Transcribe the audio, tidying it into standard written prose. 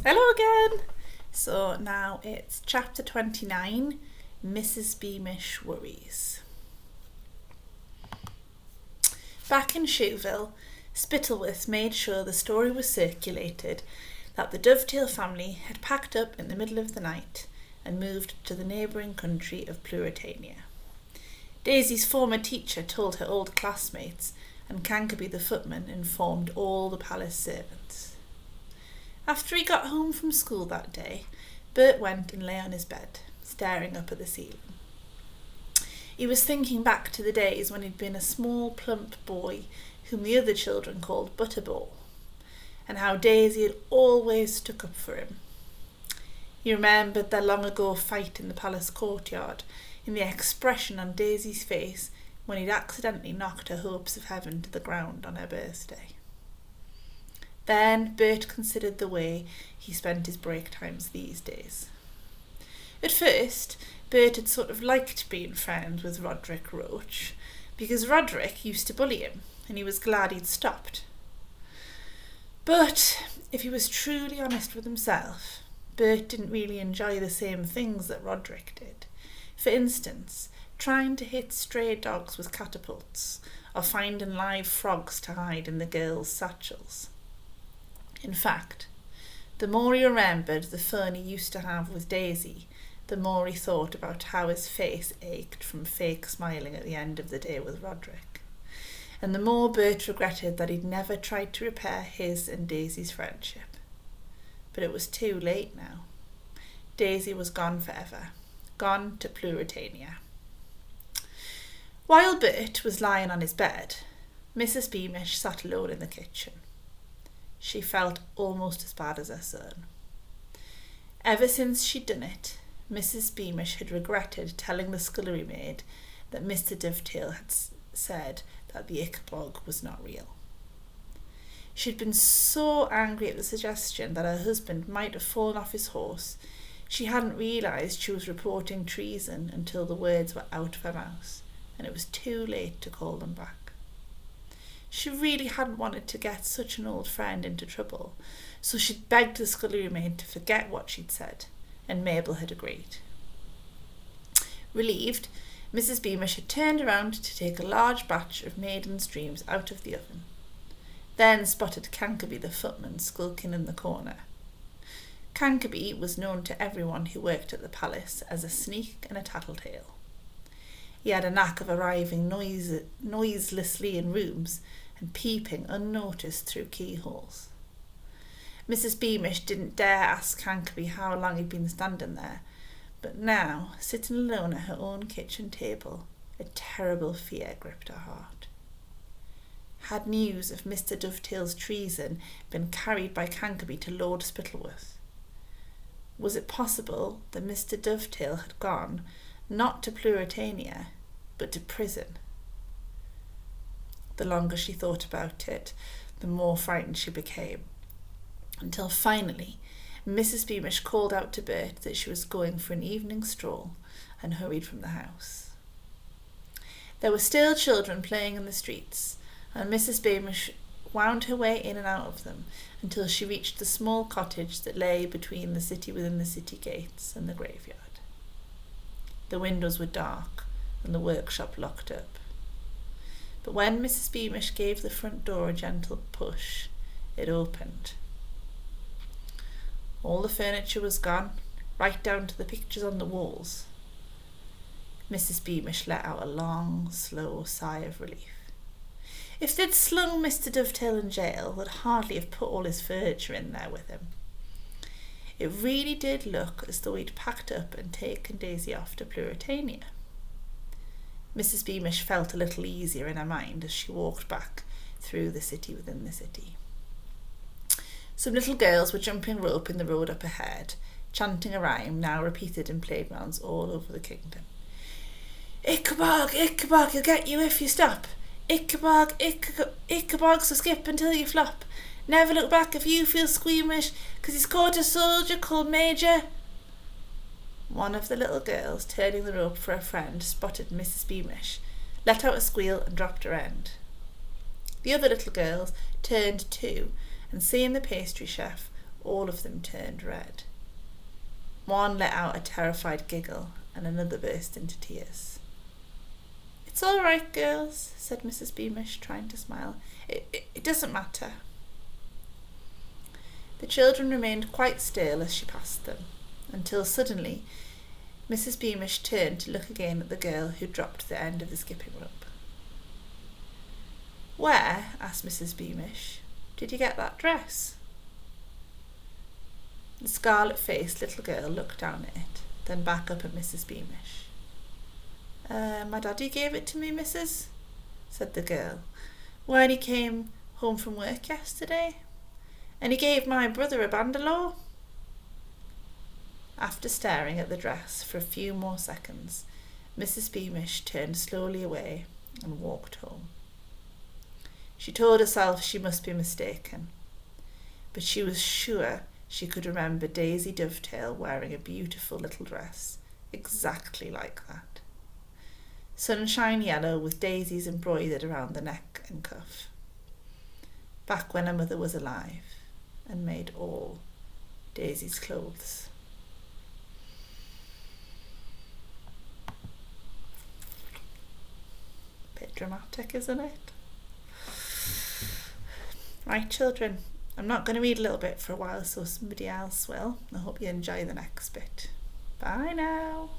Hello again! So now it's chapter 29, Mrs Beamish Worries. Back in Shoeville, Spittleworth made sure the story was circulated that the Dovetail family had packed up in the middle of the night and moved to the neighbouring country of Pluritania. Daisy's former teacher told her old classmates, and Cankerby the footman informed all the palace servants. After he got home from school that day, Bert went and lay on his bed, staring up at the ceiling. He was thinking back to the days when he'd been a small, plump boy whom the other children called Butterball, and how Daisy had always stuck up for him. He remembered their long-ago fight in the palace courtyard, and the expression on Daisy's face when he'd accidentally knocked her hopes of heaven to the ground on her birthday. Then Bert considered the way he spent his break times these days. At first, Bert had sort of liked being friends with Roderick Roach, because Roderick used to bully him, and he was glad he'd stopped. But if he was truly honest with himself, Bert didn't really enjoy the same things that Roderick did. For instance, trying to hit stray dogs with catapults, or finding live frogs to hide in the girls' satchels. In fact, the more he remembered the fun he used to have with Daisy, the more he thought about how his face ached from fake smiling at the end of the day with Roderick. And the more Bert regretted that he'd never tried to repair his and Daisy's friendship. But it was too late now. Daisy was gone forever, gone to Pluritania. While Bert was lying on his bed, Mrs Beamish sat alone in the kitchen. She felt almost as bad as her son. Ever since she'd done it, Mrs Beamish had regretted telling the scullery maid that Mr Dovetail had said that the Ickabog was not real. She'd been so angry at the suggestion that her husband might have fallen off his horse, she hadn't realised she was reporting treason until the words were out of her mouth, and it was too late to call them back. She really hadn't wanted to get such an old friend into trouble, so she'd begged the scullery maid to forget what she'd said, and Mabel had agreed. Relieved, Mrs Beamish had turned around to take a large batch of maiden's dreams out of the oven, then spotted Cankerby the footman skulking in the corner. Cankerby was known to everyone who worked at the palace as a sneak and a tattletale. He had a knack of arriving noiselessly in rooms and peeping unnoticed through keyholes. Mrs Beamish didn't dare ask Cankerby how long he'd been standing there, but now, sitting alone at her own kitchen table, a terrible fear gripped her heart. Had news of Mr Dovetail's treason been carried by Cankerby to Lord Spittleworth? Was it possible that Mr Dovetail had gone not to Pluritania, but to prison? The longer she thought about it, the more frightened she became, until finally Mrs Beamish called out to Bert that she was going for an evening stroll and hurried from the house. There were still children playing in the streets, and Mrs Beamish wound her way in and out of them until she reached the small cottage that lay between the city within the city gates and the graveyard. The windows were dark and the workshop locked up. But when Mrs Beamish gave the front door a gentle push, it opened. All the furniture was gone, right down to the pictures on the walls. Mrs Beamish let out a long, slow sigh of relief. If they'd slung Mr Dovetail in jail, they'd hardly have put all his furniture in there with him. It really did look as though he'd packed up and taken Daisy off to Pluritania. Mrs Beamish felt a little easier in her mind as she walked back through the city within the city. Some little girls were jumping rope in the road up ahead, chanting a rhyme now repeated in playgrounds all over the kingdom. Ickabog, Ickabog, he'll get you if you stop. Ickabog, Ickabog, so skip until you flop. Never look back if you feel squeamish, 'cause he's caught a soldier called Major. One of the little girls, turning the rope for a friend, spotted Mrs Beamish, let out a squeal and dropped her end. The other little girls turned too, and seeing the pastry chef, All of them turned red. One let out a terrified giggle and another burst into tears. "It's all right, girls," said Mrs. Beamish, trying to smile. It doesn't matter." The children remained quite still as she passed them, until suddenly Mrs. Beamish turned to look again at the girl who dropped the end of the skipping rope. "Where," asked Mrs. Beamish, "did you get that dress?" The scarlet-faced little girl looked down at it, then back up at Mrs. Beamish. My daddy gave it to me, missus," said the girl, "when he came home from work yesterday. And he gave my brother a bandolo." After staring at the dress for a few more seconds, Mrs. Beamish turned slowly away and walked home. She told herself she must be mistaken, but she was sure she could remember Daisy Dovetail wearing a beautiful little dress exactly like that. Sunshine yellow with daisies embroidered around the neck and cuff. Back when her mother was alive and made all Daisy's clothes. Bit dramatic, isn't it? Right, children, I'm not going to read a little bit for a while, so somebody else will. I hope you enjoy the next bit. Bye now.